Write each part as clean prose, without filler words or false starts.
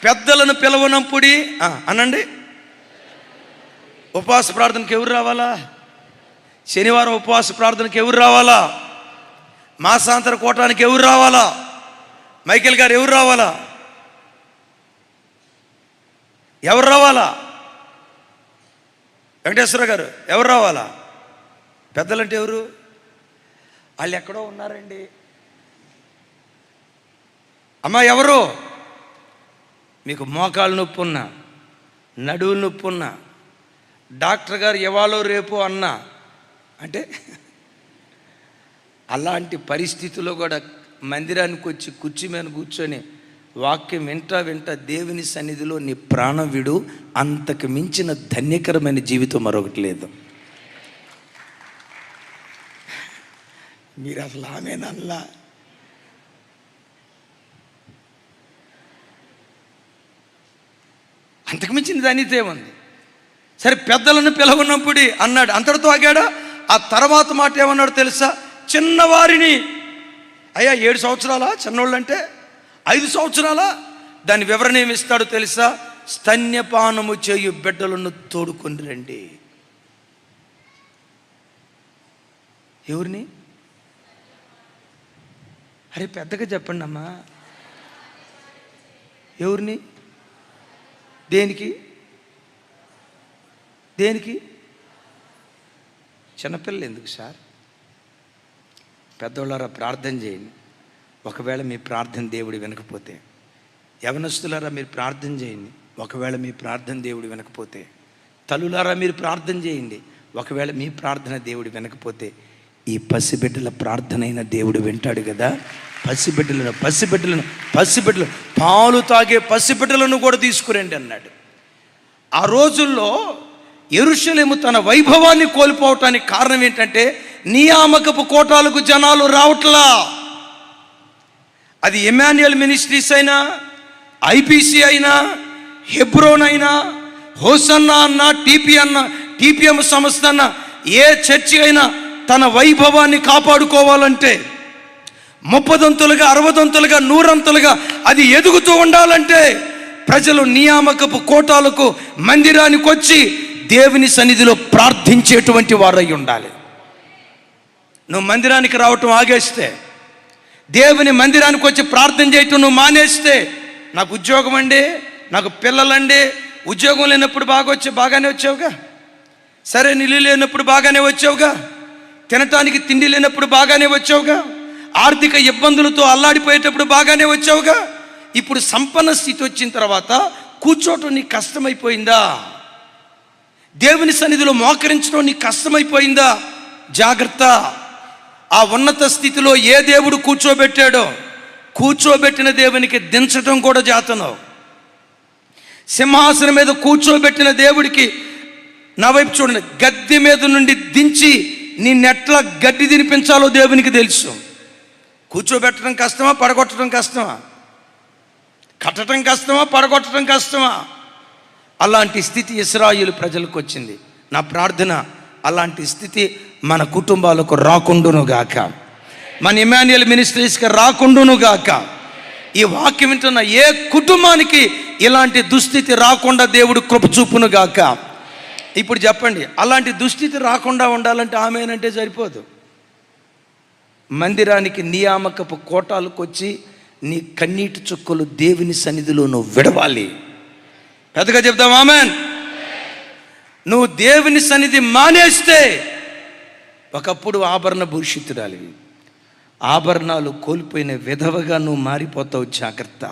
పెద్దలను పిలవనప్పుడి అనండి. ఉపవాస ప్రార్థనకి ఎవరు రావాలా? శనివారం ఉపవాస ప్రార్థనకి ఎవరు రావాలా? మాసాంతర కూటానికి ఎవరు రావాలా? మైకేల్ గారు ఎవరు రావాలా? ఎవరు రావాలా? వెంకటేశ్వర గారు ఎవరు రావాలా? పెద్దలంటే ఎవరు? వాళ్ళు ఎక్కడో ఉన్నారండి. అమ్మా ఎవరు? మీకు మోకాలు నొప్పి ఉన్నా, నడువులు నొప్పి ఉన్నా, డాక్టర్ గారు ఇవాళ రేపు అన్నా అంటే అలాంటి పరిస్థితుల్లో కూడా మందిరానికి వచ్చి కుర్చీ మీద కూర్చొని వాక్యం వింటా దేవుని సన్నిధిలో నీ ప్రాణం విడు, అంతకు మించిన ధన్యకరమైన జీవితం మరొకటి లేదు. మీరు అసలు ఆమెనల్లా అంతకు మించిన ధన్యత ఏముంది? సరే, పెద్దలను పిలవనప్పుడు అన్నాడు, అంతటితో ఆగాడా? ఆ తర్వాత మాట ఏమన్నాడు తెలుసా? చిన్నవారిని. అయ్యా 7 సంవత్సరాలా చిన్నోళ్ళు అంటే? 5 సంవత్సరాలా? దాని వివరణ ఏమి ఇస్తాడో తెలుసా? స్తన్యపానము చేయు బిడ్డలను తోడుకొని రండి. ఎవరిని? అరే పెద్దగా చెప్పండి అమ్మా. ఎవరిని? దేనికి? చిన్నపిల్లలు ఎందుకు సార్? పెద్దోళ్ళారా ప్రార్థన చేయండి. ఒకవేళ మీ ప్రార్థన దేవుడు వినకపోతే, యవనస్తులారా మీరు ప్రార్థన చేయండి. ఒకవేళ మీ ప్రార్థన దేవుడు వినకపోతే, తల్లులారా మీరు ప్రార్థన చేయండి. ఒకవేళ మీ ప్రార్థన దేవుడు వినకపోతే, ఈ పసిబిడ్డల ప్రార్థనైన దేవుడు వింటాడు కదా. పసిబిడ్డలను పాలు తాగే పసిబిడ్డలను కూడా తీసుకురండి అన్నాడు. ఆ రోజుల్లో యెరూషలేము తన వైభవాన్ని కోల్పోవటానికి కారణం ఏంటంటే, నియామకపు కోటాలకు జనాలు రావట్లా. అది ఎమాన్యుయల్ మినిస్ట్రీస్ అయినా, ఐపీసీ అయినా, హెబ్రోన్ అయినా, హోసన్నా అన్న, టీపీఎం సంస్థ అన్న, ఏ చర్చి అయినా తన వైభవాన్ని కాపాడుకోవాలంటే 30 60 100 అది ఎదుగుతూ ఉండాలంటే ప్రజలు నియామకపు కోటాలకు మందిరానికి వచ్చి దేవుని సన్నిధిలో ప్రార్థించేటువంటి వారై ఉండాలి. నువ్వు మందిరానికి రావటం ఆగేస్తే, దేవుని మందిరానికి వచ్చి ప్రార్థన చేయటం నువ్వు మానేస్తే, నాకు ఉద్యోగం అండి, నాకు పిల్లలండి, ఉద్యోగం లేనప్పుడు బాగానే వచ్చావుగా, సరే నిల్లు లేనప్పుడు బాగానే వచ్చావుగా, తినటానికి తిండి లేనప్పుడు బాగానే వచ్చావుగా, ఆర్థిక ఇబ్బందులతో అల్లాడిపోయేటప్పుడు బాగానే వచ్చావుగా, ఇప్పుడు సంపన్న స్థితి వచ్చిన తర్వాత కూర్చోవటం నీకు కష్టమైపోయిందా? దేవుని సన్నిధిలో మోకరించడం నీకు కష్టమైపోయిందా? జాగ్రత్త. ఆ ఉన్నత స్థితిలో ఏ దేవుడు కూర్చోబెట్టాడో, కూర్చోబెట్టిన దేవునికి దించటం కూడా జాతనం. సింహాసనం మీద కూర్చోబెట్టిన దేవుడికి, నా వైపు చూడండి, గద్దె మీద నుండి దించి నిన్నెట్లా గడ్డి తినిపించాలో దేవునికి తెలుసు. కూర్చోబెట్టడం కష్టమా, పడగొట్టడం కష్టమా? కట్టడం కష్టమా, పడగొట్టడం కష్టమా? అలాంటి స్థితి ఇశ్రాయేలు ప్రజలకు వచ్చింది. నా ప్రార్థన, అలాంటి స్థితి మన కుటుంబాలకు రాకుండునుగాక, మన ఎమాన్యుయల్ మినిస్ట్రీస్కి రాకుండునుగాక. ఈ వాక్యం వింటున్న ఏ కుటుంబానికి ఇలాంటి దుస్థితి రాకుండా దేవుడు కృప చూపునుగాక. ఇప్పుడు చెప్పండి, అలాంటి దుస్థితి రాకుండా ఉండాలంటే ఆమేనంటే సరిపోదు. మందిరానికి నియామకపు కోటాలకు వచ్చి నీ కన్నీటి చుక్కలు దేవుని సన్నిధిలో నువ్వు విడవాలి. పెద్దగా చెప్తాం ఆమేన్. నువ్వు దేవుని సన్నిధి మానేస్తే ఒకప్పుడు ఆభరణ భూషితురాలివి, ఆభరణాలు కోల్పోయిన విధవగా నువ్వు మారిపోతావు. జాగ్రత్త.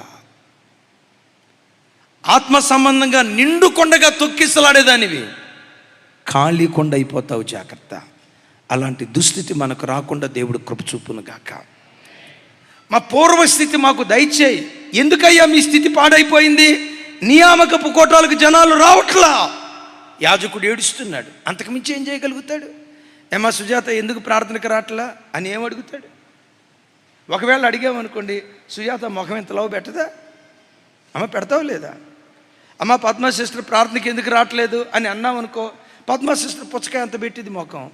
ఆత్మ సంబంధంగా నిండు కొండగా తొక్కిసలాడేదానివి ఖాళీ కొండ అయిపోతావు. జాగ్రత్త. అలాంటి దుస్థితి మనకు రాకుండా దేవుడు కృప చూపును గాక. మా పూర్వస్థితి మాకు దయచేయి. ఎందుకయ్యా మీ స్థితి పాడైపోయింది? నియామకపు కోటాలకు జనాలు రావట్లా. యాజకుడు ఏడుస్తున్నాడు. అంతకుమించి ఏం చేయగలుగుతాడు? ఏమా సుజాత ఎందుకు ప్రార్థనకు రావట్లా అని ఏం అడుగుతాడు? ఒకవేళ అడిగామనుకోండి, సుజాత ముఖం ఎంత లవ్ పెట్టదా? అమ్మ పెడతావు లేదా? అమ్మ పద్మ సిస్టర్ ప్రార్థనకి ఎందుకు రావట్లేదు అని అన్నామనుకో, పద్మ సిస్టర్ పుచ్చకాయ అంత పెట్టింది ముఖం.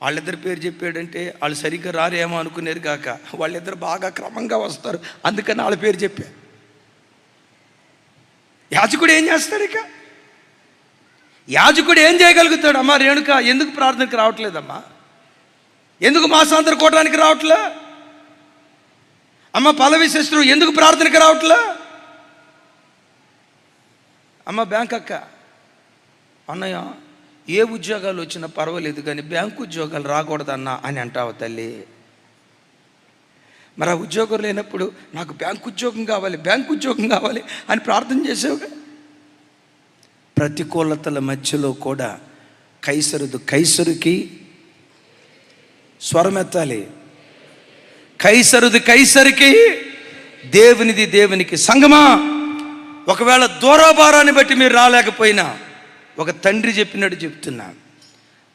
వాళ్ళిద్దరి పేరు చెప్పాడంటే వాళ్ళు సరిగ్గా రారేమో అనుకునేది కాక వాళ్ళిద్దరు బాగా క్రమంగా వస్తారు, అందుకని వాళ్ళ పేరు చెప్పా. యాజకుడు ఏం చేస్తాడు? ఇక యాజకుడు ఏం చేయగలుగుతాడు? అమ్మా రేణుక ఎందుకు ప్రార్థనకి రావట్లేదమ్మా? ఎందుకు మాసాంతర కూడడానికి రావట్లే? అమ్మ పల్లవి సిస్టర్ ఎందుకు ప్రార్థనకి రావట్లే? అమ్మ బ్యాంక్ అక్క, అన్నయ్య ఏ ఉద్యోగాలు వచ్చినా పర్వాలేదు కానీ బ్యాంకు ఉద్యోగాలు రాకూడదన్నా అని అంటావు తల్లి. మరి ఆ ఉద్యోగం లేనప్పుడు నాకు బ్యాంకు ఉద్యోగం కావాలి, బ్యాంకు ఉద్యోగం కావాలి అని ప్రార్థన చేసావుగా. ప్రతికూలతల మధ్యలో కూడా కైసరుకి స్వరమెత్తాలి, కైసరికి దేవునిది దేవునికి. సంగమా, ఒకవేళ దూరాభారాన్ని బట్టి మీరు రాలేకపోయినా ఒక తండ్రి చెప్పినట్టు చెప్తున్నా,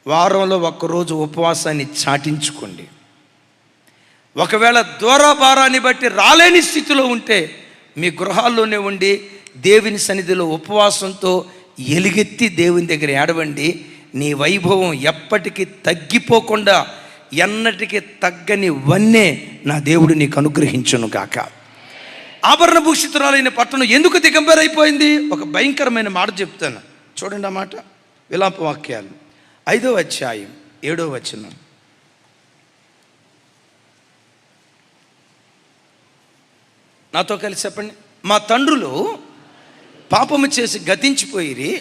వారంలో ఒక్కరోజు ఉపవాసాన్ని చాటించుకోండి. ఒకవేళ దూరాభారాన్ని బట్టి రాలేని స్థితిలో ఉంటే మీ గృహాల్లోనే ఉండి దేవుని సన్నిధిలో ఉపవాసంతో ఎలుగెత్తి దేవుని దగ్గర ఏడవండి. నీ వైభవం ఎప్పటికీ తగ్గిపోకుండా ఎన్నటికీ తగ్గని వన్నే నా దేవుడు నీకు అనుగ్రహించును గాక. ఆభరణ భూషితురాలైన పట్టణం ఎందుకు దిగంబరైపోయింది? ఒక భయంకరమైన మాట చెప్తాను చూడండి. ఆ మాట విలాప వాక్యాలు 5వ అధ్యాయం 7వ వచనం. నాతో కలిసి చెప్పండి. మా తండ్రులు పాపము చేసి గతించిపోయిరి,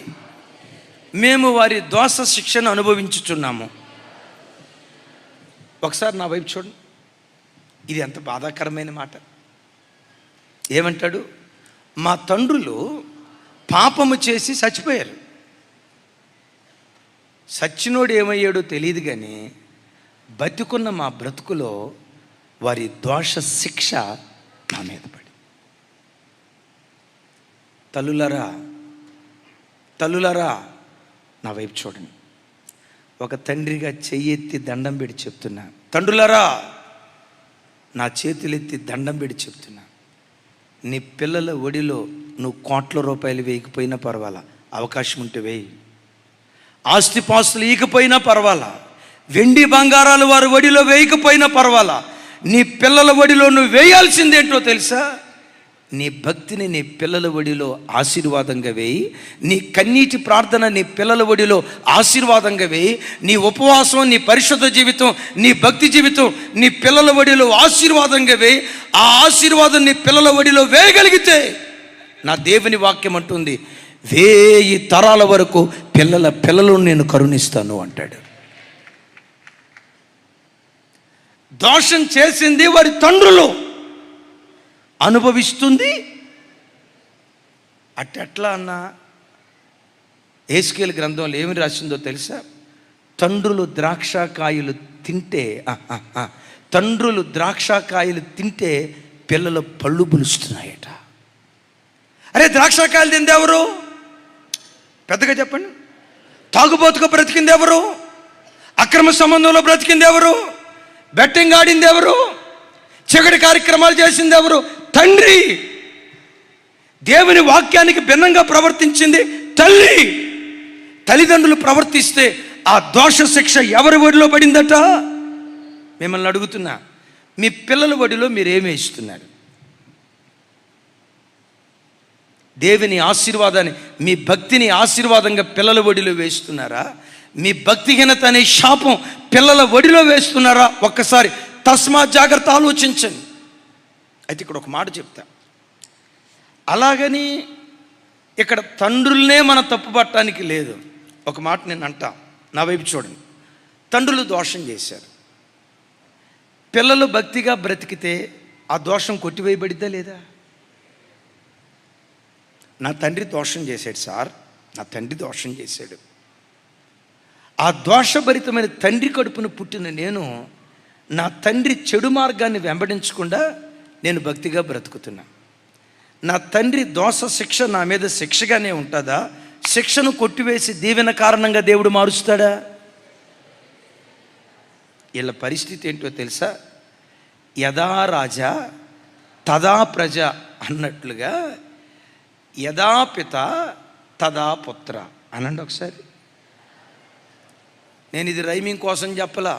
మేము వారి దోష శిక్షను అనుభవించుచున్నాము. ఒకసారి నా వైపు చూడండి, ఇది ఎంత బాధాకరమైన మాట. ఏమంటాడు? మా తండ్రులు పాపము చేసి చచ్చిపోయారు. సచ్చినోడు ఏమయ్యాడో తెలియదు కానీ బతికున్న మా బ్రతుకులో వారి దోష శిక్ష నా మీద పడి. తల్లులరా నా వైపు చూడండి. ఒక తండ్రిగా చెయ్యెత్తి దండం పెట్టి చెప్తున్నా, తండ్రులరా నా చేతులెత్తి దండం పెట్టి చెప్తున్నా, నీ పిల్లల ఒడిలో నువ్వు కోట్ల రూపాయలు వేయకపోయినా పర్వాలా, అవకాశం ఉంటే వేయి. ఆస్తిపాస్తులు ఈకపోయినా పర్వాలా, వెండి బంగారాలు వారి ఒడిలో వేయకపోయినా పర్వాలా, నీ పిల్లల ఒడిలో నువ్వు వేయాల్సిందేంటో తెలుసా? నీ భక్తిని నీ పిల్లల ఒడిలో ఆశీర్వాదంగా వేయి. నీ కన్నీటి ప్రార్థన నీ పిల్లల ఒడిలో ఆశీర్వాదంగా వేయి. నీ ఉపవాసం, నీ పరిశుద్ధ జీవితం, నీ భక్తి జీవితం నీ పిల్లల ఒడిలో ఆశీర్వాదంగా వేయి. ఆ ఆశీర్వాదం నీ పిల్లల ఒడిలో వేయగలిగితే నా దేవుని వాక్యం అంటుంది, 1000 తరాల వరకు పిల్లలను నేను కరుణిస్తాను అంటాడు. దోషం చేసింది వారి తండ్రులు, అనుభవిస్తుంది. అట్టెట్లా అన్నా హెస్కేలు గ్రంథంలో ఏమి రాసిందో తెలుసా? తండ్రులు ద్రాక్షకాయలు తింటే పిల్లలు పళ్ళు పులుస్తున్నాయట. అరే ద్రాక్షకాయలు తింది ఎవరు? పెద్దగా చెప్పండి. తాగుబోతుగా బ్రతికింది ఎవరు? అక్రమ సంబంధంలో బ్రతికింది ఎవరు? బెట్టింగ్ ఆడింది ఎవరు? చీకటి కార్యక్రమాలు చేసింది ఎవరు? తండ్రి. దేవుని వాక్యానికి భిన్నంగా ప్రవర్తించింది తల్లి. తల్లిదండ్రులు ప్రవర్తిస్తే ఆ దోష శిక్ష ఎవరి ఒడిలో పడిందట? మిమ్మల్ని అడుగుతున్నా, మీ పిల్లల ఒడిలో మీరేమి ఇస్తున్నారు? దేవుని ఆశీర్వాదాన్ని, మీ భక్తిని ఆశీర్వాదంగా పిల్లల ఒడిలో వేస్తున్నారా? మీ భక్తిహీనత అనే శాపం పిల్లల ఒడిలో వేస్తున్నారా? ఒక్కసారి తస్మా జాగ్రత్త ఆలోచించండి. అయితే ఇక్కడ ఒక మాట చెప్తా. అలాగని ఇక్కడ తండ్రులనే మనం తప్పుపట్టడానికి లేదు. ఒక మాట నేను అంటా, నా వైపు చూడండి. తండ్రులు దోషం చేశారు, పిల్లలు భక్తిగా బ్రతికితే ఆ దోషం కొట్టివేయబడిద్దా లేదా? నా తండ్రి దోషం చేశాడు సార్, నా తండ్రి దోషం చేశాడు. ఆ దోషభరితమైన తండ్రి కడుపున పుట్టిన నేను నా తండ్రి చెడు మార్గాన్ని వెంబడించకుండా నేను భక్తిగా బ్రతుకుతున్నా. నా తండ్రి దోష శిక్ష నా మీద శిక్షగానే ఉంటుందా? శిక్షను కొట్టివేసి దీవెన కారణంగా దేవుడు మారుస్తాడా? వీళ్ళ పరిస్థితి ఏంటో తెలుసా? యదా రాజా తదా ప్రజ అన్నట్లుగా యదా పిత తదా పుత్ర అనండి ఒకసారి. నేను ఇది రైమింగ్ కోసం చెప్పలా.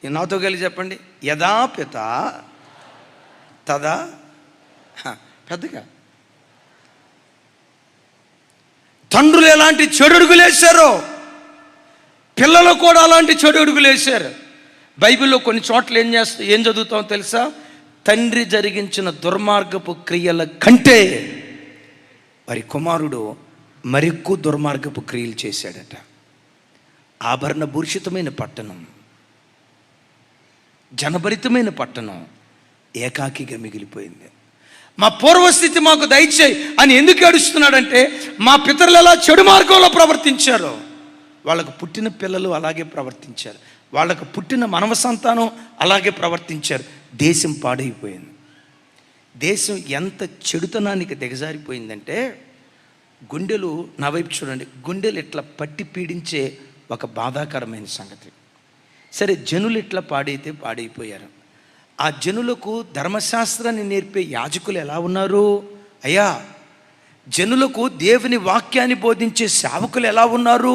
నాతో కలిసి చెప్పండి. యదా పిత తదా పెద్దగా. తండ్రులు ఎలాంటి చెడు అడుగులు వేశారో పిల్లలు కూడా అలాంటి చెడు అడుగులు వేశారు. బైబిల్లో కొన్ని చోట్ల ఏం చదువుతామో తెలుసా? తండ్రి జరిగించిన దుర్మార్గపు క్రియల కంటే వారి కుమారుడు మరెక్కువ దుర్మార్గపు క్రియలు చేశాడట. ఆభరణ భూషితమైన పట్టణం, జనభరితమైన పట్టణం ఏకాకిగా మిగిలిపోయింది. మా పూర్వస్థితి మాకు దయచేయి అని ఎందుకు ఏడుస్తున్నాడంటే, మా పితరులు ఎలా చెడు మార్గంలో ప్రవర్తించారో వాళ్ళకు పుట్టిన పిల్లలు అలాగే ప్రవర్తించారు, వాళ్ళకు పుట్టిన మనవ సంతానం అలాగే ప్రవర్తించారు. దేశం పాడైపోయింది. దేశం ఎంత చెడుతనానికి దిగజారిపోయిందంటే, గుండెలు నా వైపు చూడండి, గుండెలు ఇట్లా పట్టి పీడించే ఒక బాధాకరమైన సంగతి. సరే, జనులు ఇట్లా పాడైపోయారు. ఆ జనులకు ధర్మశాస్త్రాన్ని నేర్పే యాజకులు ఎలా ఉన్నారు? అయ్యా, జనులకు దేవుని వాక్యాన్ని బోధించే సేవకులు ఎలా ఉన్నారు?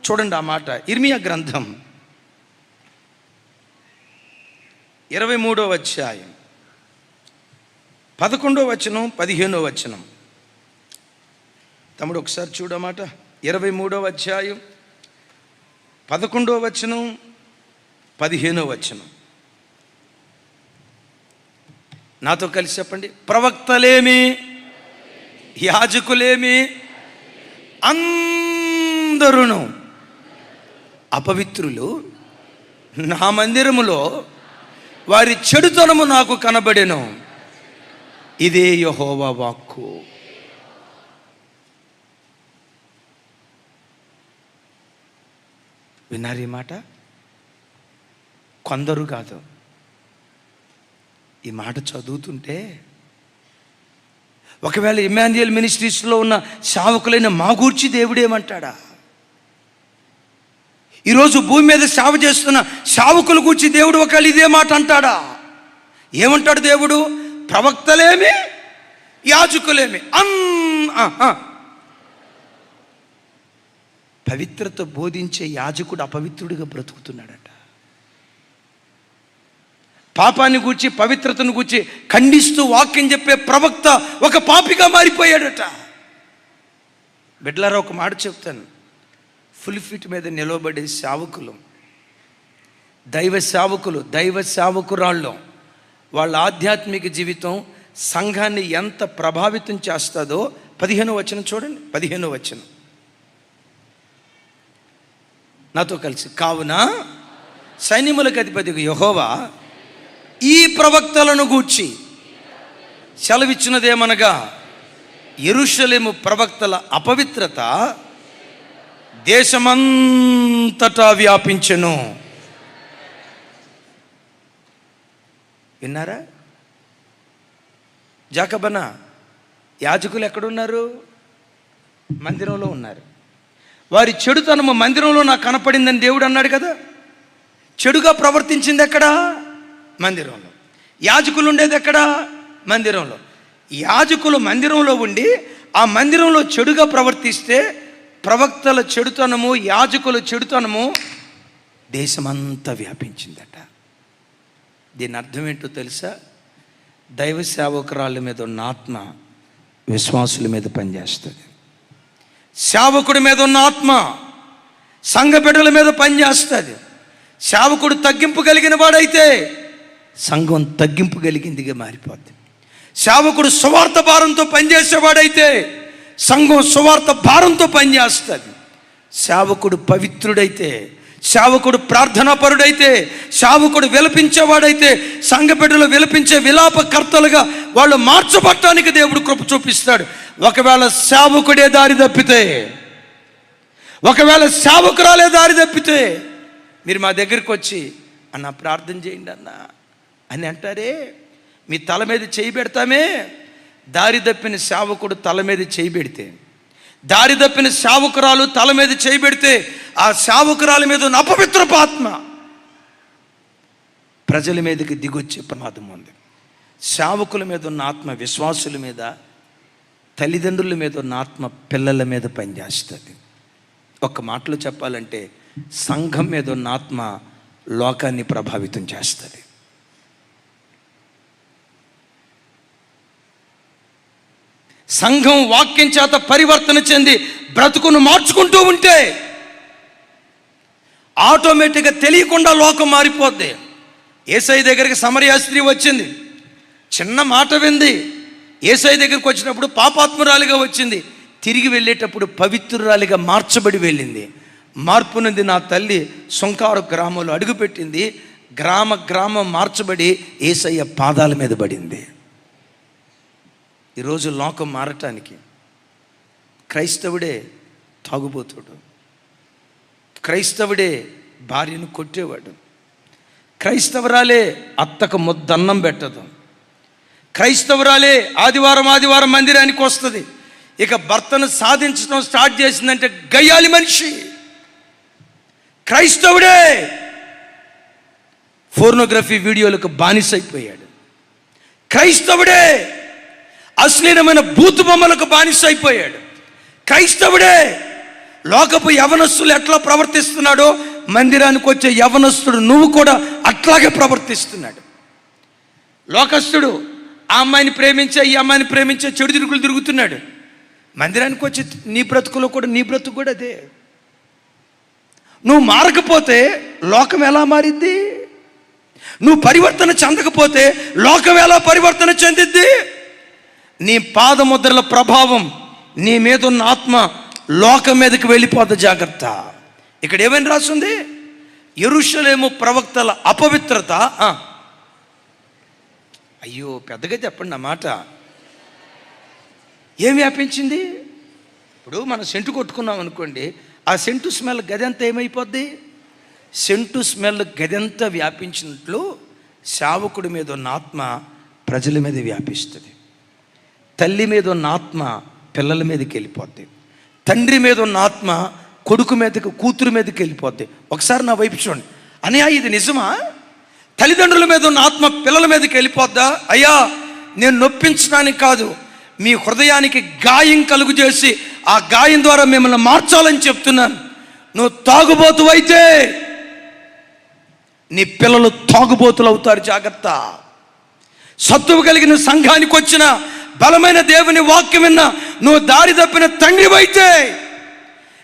చూడండి ఆ మాట. ఇర్మియా గ్రంథం 23వ అధ్యాయం 11వ వచనం 15వ వచనం. తమ్ముడు ఒకసారి చూడమాట. 23వ అధ్యాయం 11వ వచనం 15వ వచనం. నాతో కలిసి చెప్పండి. ప్రవక్తలేమి, యాజకులేమి, అందరూ అపవిత్రులు నా మందిరములో వారి చెడుతనము నాకు కనబడెను. ఇదే యెహోవా వాక్కు. విన్నారు ఈ మాట? కొందరు కాదు. ఈ మాట చదువుతుంటే ఒకవేళ ఇమ్మాన్యుయల్ మినిస్ట్రీస్లో ఉన్న సేవకులైన మా గూర్చి దేవుడేమంటాడా? ఈరోజు భూమి మీద సేవ చేస్తున్న సేవకుల గూర్చి దేవుడు ఒకవేళ ఇదే మాట అంటాడా? ఏమంటాడు దేవుడు? ప్రవక్తలేమి, యాజకులేమి పవిత్రత బోధించే యాజకుడు అపవిత్రుడిగా బ్రతుకుతున్నాడట. పాపాన్ని గూర్చి, పవిత్రతను గూర్చి ఖండిస్తూ వాక్యం చెప్పే ప్రవక్త ఒక పాపిగా మారిపోయాడట. బిడ్డలారా, ఒక మాట చెప్తాను. ఫుల్ ఫిట్ మీద నిలవబడే సేవకులు, దైవ సేవకులు, దైవ సేవకురాళ్ళు, వాళ్ళ ఆధ్యాత్మిక జీవితం సంఘాన్ని ఎంత ప్రభావితం చేస్తుందో 15వ వచనం చూడండి. 15వ వచనం నాతో కలిసి. కావున సైన్యములకు అధిపతి యెహోవా ఈ ప్రవక్తలను గూర్చి సెలవిచ్చినదేమనగా, యెరూషలేము ప్రవక్తల అపవిత్రత దేశమంతటా వ్యాపించెను. విన్నారా? జాకబన యాజకులు ఎక్కడున్నారు? మందిరంలో ఉన్నారు. వారి చెడుతనము మందిరంలో నాకు కనపడిందని దేవుడు అన్నాడు కదా. చెడుగా ప్రవర్తించింది ఎక్కడా? మందిరంలో. యాజకులు ఉండేది ఎక్కడా? మందిరంలో. యాజకులు మందిరంలో ఉండి ఆ మందిరంలో చెడుగా ప్రవర్తిస్తే ప్రవక్తల చెడుతనము, యాజకుల చెడుతనము దేశమంతా వ్యాపించిందట. దీని అర్థం ఏంటో తెలుసా? దైవ సేవకురాళ్ళ మీద ఉన్న ఆత్మ విశ్వాసుల మీద పనిచేస్తుంది. సేవకుడి మీద ఉన్న ఆత్మ సంఘ బిడ్డల మీద పనిచేస్తుంది. సేవకుడు తగ్గింపు కలిగిన వాడైతే సంఘం తగ్గింపు కలిగిందిగా మారిపోద్ది. సేవకుడు సువార్త భారంతో పనిచేసేవాడైతే సంఘం సువార్త భారంతో పనిచేస్తుంది. సేవకుడు పవిత్రుడైతే, సేవకుడు ప్రార్థనాపరుడైతే, సేవకుడు విలపించేవాడైతే సంఘ బిడ్డలు విలపించే విలాపకర్తలుగా వాళ్ళు మార్చబడటానికి దేవుడు కృప చూపిస్తాడు. ఒకవేళ సేవకుడే దారి తప్పితే, ఒకవేళ సేవకురాలే దారి తప్పితే మీరు మా దగ్గరికి వచ్చి అన్న ప్రార్థన చేయండి అన్న అని అంటారే, మీ తల మీద చేయి పెడతామే. దారి తప్పిన సేవకుడు తల మీద చేయి పెడితే, దారి తప్పిన సేవకురాలు తల మీద చేయి పెడితే ఆ సేవకురాల మీద ఉన్న అపవిత్రపు ఆత్మ ప్రజల మీదకి దిగొచ్చే ప్రమాదం ఉంది. సేవకుల మీద ఉన్న ఆత్మ విశ్వాసుల మీద, తల్లిదండ్రుల మీద ఉన్న ఆత్మ పిల్లల మీద పనిచేస్తుంది. ఒక్క మాటలో చెప్పాలంటే సంఘం మీద ఉన్న ఆత్మ లోకాన్ని ప్రభావితం చేస్తుంది. సంఘం వాక్యం చేత పరివర్తన చెంది బ్రతుకును మార్చుకుంటూ ఉంటే ఆటోమేటిక్గా తెలియకుండా లోకం మారిపోద్ది. యేసయ్య దగ్గరికి సమరయ స్త్రీ వచ్చింది, చిన్న మాట వింది. యేసయ్య దగ్గరికి వచ్చినప్పుడు పాపాత్మురాలిగా వచ్చింది, తిరిగి వెళ్ళేటప్పుడు పవిత్రురాలిగా మార్చబడి వెళ్ళింది. మార్పు నుండి నా తల్లి సుంకారు గ్రామంలో అడుగుపెట్టింది. గ్రామం మార్చబడి యేసయ్య పాదాల మీద పడింది. ఈరోజు లోకం మారటానికి క్రైస్తవుడే తాగుబోతుడు, క్రైస్తవుడే భార్యను కొట్టేవాడు, క్రైస్తవురాలే అత్తకు ముద్దన్నం పెట్టదు, క్రైస్తవురాలే ఆదివారం మందిరానికి వస్తుంది. ఇక భర్తను సాధించడం స్టార్ట్ చేసిందంటే గయ్యాలి మనిషి. క్రైస్తవుడే ఫోర్నోగ్రఫీ వీడియోలకు బానిసైపోయాడు, క్రైస్తవుడే అశ్లీలమైన బూతు బొమ్మలకు బానిసైపోయాడు, క్రైస్తవుడే లోకపు యవనస్తులు ఎట్లా ప్రవర్తిస్తున్నాడో మందిరానికి వచ్చే యవనస్తుడు నువ్వు కూడా అట్లాగే ప్రవర్తిస్తున్నాడు. లోకస్తుడు ఆ అమ్మాయిని ప్రేమించే ఈ అమ్మాయిని ప్రేమించే చెడు తిరుగులు తిరుగుతున్నాడు. మందిరానికి వచ్చి నీ బ్రతుకులో కూడా నీ బ్రతుకు కూడా అదే. నువ్వు మారకపోతే లోకం ఎలా మారిద్ది? నువ్వు పరివర్తన చెందకపోతే లోకం ఎలా పరివర్తన చెందిద్ది? నీ పాదముద్రల ప్రభావం, నీ మీద ఉన్న ఆత్మ లోకం మీదకి వెళ్ళిపోద్ది. జాగ్రత్త. ఇక్కడ ఏమైనా రాస్తుంది? యెరూషలేము ప్రవక్తల అపవిత్రత. అయ్యో పెద్దగా చెప్పండి ఆ మాట. ఏం వ్యాపించింది? ఇప్పుడు మనం సెంటు కొట్టుకున్నాం అనుకోండి, ఆ సెంటు స్మెల్ గదంతా ఏమైపోద్ది? సెంటు స్మెల్ గదంతా వ్యాపించినట్లు సేవకుడి మీద ఉన్న ఆత్మ ప్రజల మీద వ్యాపిస్తుంది. తల్లి మీద ఉన్న ఆత్మ పిల్లల మీదకి వెళ్ళిపోద్ది. తండ్రి మీద ఉన్న ఆత్మ కొడుకు మీదకి, కూతురు మీదకి వెళ్ళిపోద్ది. ఒకసారి నా వైపు చూడండి. అన్నయ్య ఇది నిజమా? తల్లిదండ్రుల మీద ఉన్న ఆత్మ పిల్లల మీదకి వెళ్ళిపోద్దా? అయ్యా నేను నొప్పించడానికి కాదు, మీ హృదయానికి గాయం కలుగు చేసి ఆ గాయం ద్వారా మిమ్మల్ని మార్చాలని చెప్తున్నాను. నువ్వు తాగుబోతు అయితే నీ పిల్లలు తాగుబోతులు అవుతారు. జాగ్రత్త. సత్తువ కలిగిన సంఘానికి వచ్చిన బలమైన దేవుని వాక్యం విన్న నువ్వు దారి తప్పిన తండ్రివైతే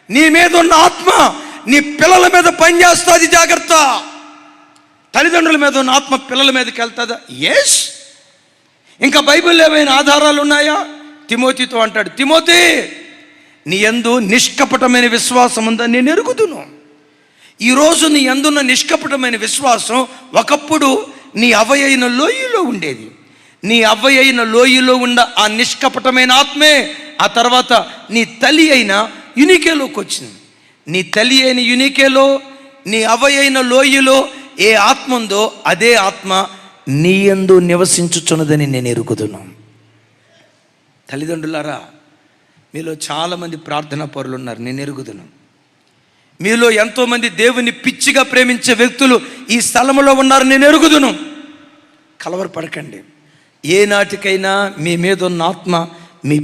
నీ మీద ఉన్న ఆత్మ నీ పిల్లల మీద పనిచేస్తుంది. జాగ్రత్త. తల్లిదండ్రుల మీద ఉన్న ఆత్మ పిల్లల మీదకి వెళ్తుందా? ఎస్. ఇంకా బైబిల్లో ఏమైనా ఆధారాలు ఉన్నాయా? తిమోతితో అంటాడు, తిమోతి నీ యందు నిష్కపటమైన విశ్వాసం ఉందని నేను ఎరుగుదును. ఈరోజు నీ యందున్న నిష్కపటమైన విశ్వాసం ఒకప్పుడు నీ అవ్వయైన లోయలో ఉండేది. నీ అవ్వయైన లోయలో ఉన్న ఆ నిష్కపటమైన ఆత్మే ఆ తర్వాత నీ తల్లి అయిన యునికేలోకి వచ్చింది. నీ తల్లి అయిన యునికేలో, నీ అవ్వయైన లోయలో ఏ ఆత్మ ఉందో అదే ఆత్మ నీ యందు నివసించుచున్నదని నేను ఎరుగుదును. తల్లిదండ్రులారా, మీలో చాలామంది ప్రార్థనా పరులు ఉన్నారు, నేను ఎరుగుదును. మీలో ఎంతోమంది దేవుని పిచ్చిగా ప్రేమించే వ్యక్తులు ఈ స్థలంలో ఉన్నారు, నేను ఎరుగుదును. కలవరపడకండి. ఏ నాటికైనా మీ మీద ఉన్న ఆత్మ మీ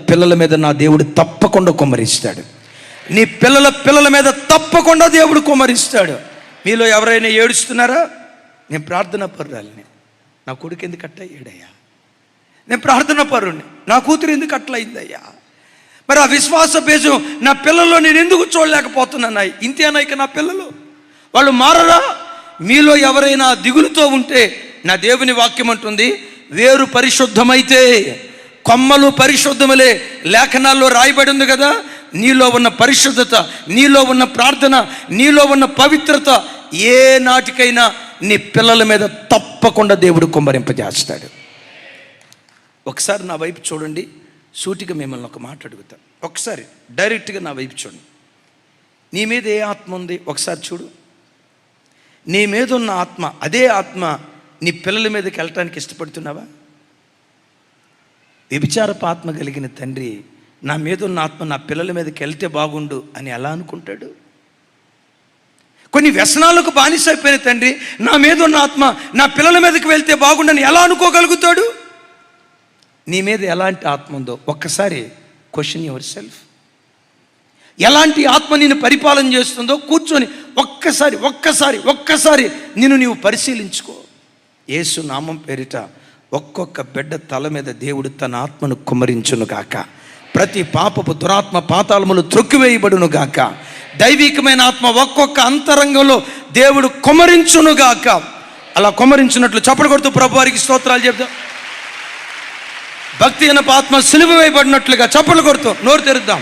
పిల్లల మీద నా దేవుడు తప్పకుండా కుమ్మరిస్తాడు. నీ పిల్లల మీద తప్పకుండా దేవుడు కుమ్మరిస్తాడు. మీలో ఎవరైనా ఏడుస్తున్నారా? నేను ప్రార్థనా పరురాలిని, నా కొడుకు ఎందుకు అట్లా అయ్యాడయ్యా? నేను ప్రార్థనా పరుని, నా కూతురు ఎందుకు అట్లా అయిందయ్యా? మరి ఆ విశ్వాస బేజం నా పిల్లల్లో నేను ఎందుకు చూడలేకపోతున్నాను? ఇంతేనా ఇక నా పిల్లలు? వాళ్ళు మారరా? మీలో ఎవరైనా దిగులుతో ఉంటే నా దేవుని వాక్యం అంటుంది, వేరు పరిశుద్ధమైతే కొమ్మలు పరిశుద్ధములే. లేఖనాల్లో రాయబడి ఉంది కదా, నీలో ఉన్న పరిశుద్ధత, నీలో ఉన్న ప్రార్థన, నీలో ఉన్న పవిత్రత ఏ నాటికైనా నీ పిల్లల మీద తప్పకుండా దేవుడు కుమ్మరింపజేస్తాడు. ఒకసారి నా వైపు చూడండి, సూటిగా మిమ్మల్ని ఒక మాట అడుగుతా. ఒకసారి డైరెక్ట్గా నా వైపు చూడండి. నీ మీద ఏ ఆత్మ ఉంది ఒకసారి చూడు. నీ మీద ఉన్న ఆత్మ, అదే ఆత్మ నీ పిల్లల మీదకి వెళ్ళటానికి ఇష్టపడుతున్నావా? వ్యభిచారపు ఆత్మ కలిగిన తండ్రి నా మీద ఉన్న ఆత్మ నా పిల్లల మీదకి వెళ్తే బాగుండు అని ఎలా అనుకుంటాడు? కొన్ని వ్యసనాలకు బానిసైపోయిన తండ్రి నా మీద ఉన్న ఆత్మ నా పిల్లల మీదకి వెళ్తే బాగుండని ఎలా అనుకోగలుగుతాడు? నీ మీద ఎలాంటి ఆత్మ ఉందో ఒక్కసారి క్వశ్చన్ యువర్ సెల్ఫ్. ఎలాంటి ఆత్మ నిన్ను పరిపాలన చేస్తుందో కూర్చొని ఒక్కసారి నిన్ను నీవు పరిశీలించుకో. యేసు నామం పేరిట ఒక్కొక్క బిడ్డ తల మీద దేవుడు తన ఆత్మను కుమ్మరించును గాక. ప్రతి పాపపు దురాత్మ పాతాళములు త్రొక్కివేయబడును గాక. దైవికమైన ఆత్మ ఒక్కొక్క అంతరంగంలో దేవుడు కుమ్మరించును గాక. అలా కుమ్మరించినట్లు చప్పట్లు కొడుతూ ప్రభువారికి స్తోత్రాలు చెప్తాం. భక్తి అయిన ఆత్మ సిలువ వేయబడినట్లుగా చప్పట్లు కొడుతూ నోరు తెరుద్దాం.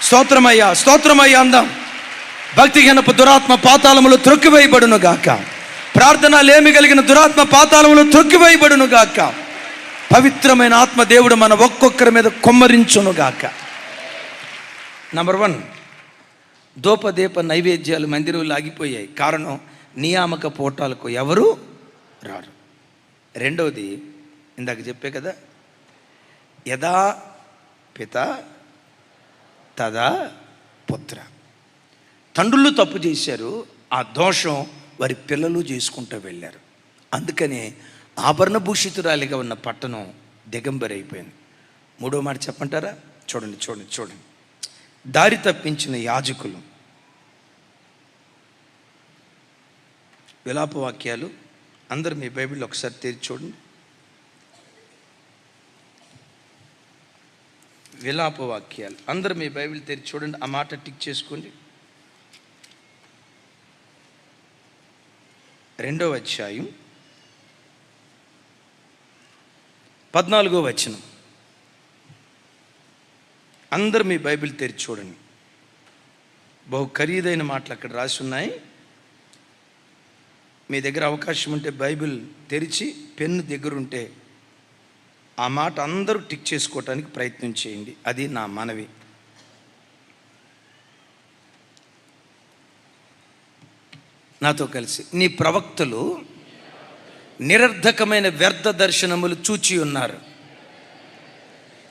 స్తోత్రమయ్యా అందాం. భక్తి హీనపు దురాత్మ పాతాళములు త్రొక్కివేయబడును గాక. ప్రార్థన లేమి కలిగిన దురాత్మ పాతాళములు త్రొక్కివేయబడును గాక. పవిత్రమైన ఆత్మ దేవుడు మన ఒక్కొక్కరి మీద కుమ్మరించును గాక. నంబర్ 1, ధూపదీప నైవేద్యాలు మందిరంలో ఆగిపోయాయి. కారణం, నియామక పోటాలకు ఎవరు రారు. రెండవది, ఇందాక చెప్పే కదా, యదా పిత తదా పుత్ర. తండ్రులు తప్పు చేశారు, ఆ దోషం వారి పిల్లలు చేసుకుంటూ వెళ్ళారు. అందుకనే ఆభరణభూషితురాలిగా ఉన్న పట్టణం దిగంబరైపోయింది. మూడో మాట చెప్పంటారా? చూడండి. దారి తప్పించిన యాజకులు. విలాప వాక్యాలు అందరు మీ బైబిల్ ఒకసారి తెరిచి చూడండి. విలాప వాక్యాలు అందరు మీ బైబిల్ తెరిచి చూడండి. ఆ మాట టిక్ చేసుకోండి. 2వ అధ్యాయం 14వ వచనం. అందరు మీ బైబిల్ తెరిచి చూడండి. బహు ఖరీదైన మాటలు అక్కడ రాసి ఉన్నాయి. మీ దగ్గర అవకాశం ఉంటే బైబిల్ తెరిచి పెన్ను దగ్గరుంటే ఆ మాట అందరూ టిక్ చేసుకోవటానికి ప్రయత్నం చేయండి. అది నా మనవి. నాతో కలిసి, నీ ప్రవక్తలు నిరర్ధకమైన వ్యర్థ దర్శనములు చూచి ఉన్నారు.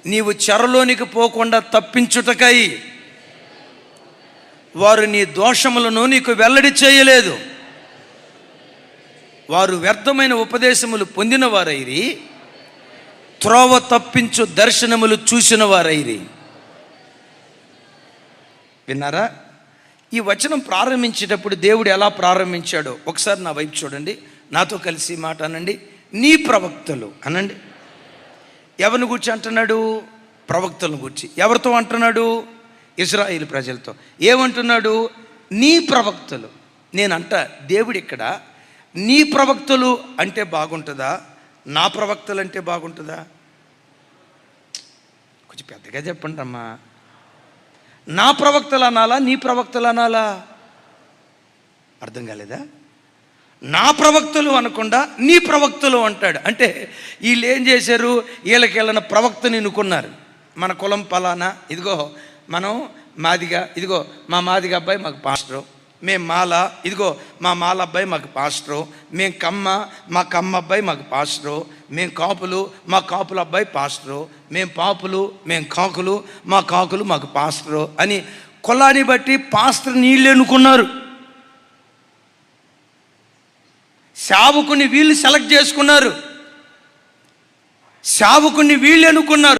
నీవు చెరలోనికి పోకుండా తప్పించుటకై వారు నీ దోషములను నీకు వెల్లడి చేయలేదు. వారు వ్యర్థమైన ఉపదేశములు పొందిన వారైరి, త్రోవ తప్పించు దర్శనములు చూసిన వారైరి. విన్నారా? ఈ వచనం ప్రారంభించేటప్పుడు దేవుడు ఎలా ప్రారంభించాడో ఒకసారి నా వైపు చూడండి. నాతో కలిసి మాట అనండి. నీ ప్రవక్తలు అనండి. ఎవరిని గురించి అంటున్నాడు? ప్రవక్తలను గురించి. ఎవరితో అంటున్నాడు? ఇశ్రాయేలు ప్రజలతో. ఏమంటున్నాడు? నీ ప్రవక్తలు. నేనంట దేవుడు ఇక్కడ నీ ప్రవక్తలు అంటే బాగుంటుందా, నా ప్రవక్తలు అంటే బాగుంటుందా? కొంచెం పెద్దగా చెప్పండి అమ్మా. నా ప్రవక్తలు అనాలా, నీ ప్రవక్తలు అనాలా? అర్థం కాలేదా? నా ప్రవక్తలు అనకుండా నీ ప్రవక్తలు అంటాడు. అంటే వీళ్ళు ఏం చేశారు? వీళ్ళకెళ్ళిన ప్రవక్తని ఎన్నుకున్నారు. మన కులం పలానా, ఇదిగో మనం మాదిగా, ఇదిగో మా మాదిగా అబ్బాయి మాకు పాస్టరు. మేము మాల, ఇదిగో మా మాల అబ్బాయి మాకు పాస్టరు. మేము కమ్మ, మా కమ్మ అబ్బాయి మాకు పాస్టరు. మేము కాపులు, మా కాపుల అబ్బాయి పాస్టరు. మేము పాపులు, మేము కాకులు, మా కాకులు మాకు పాస్టరు అని కులాన్ని బట్టి పాస్టర్ నీళ్ళు ఎన్నుకున్నారు. సేవకుని వీళ్ళు సెలెక్ట్ చేసుకున్నారు. సేవకుని వీళ్ళు ఎన్నుకున్నారు.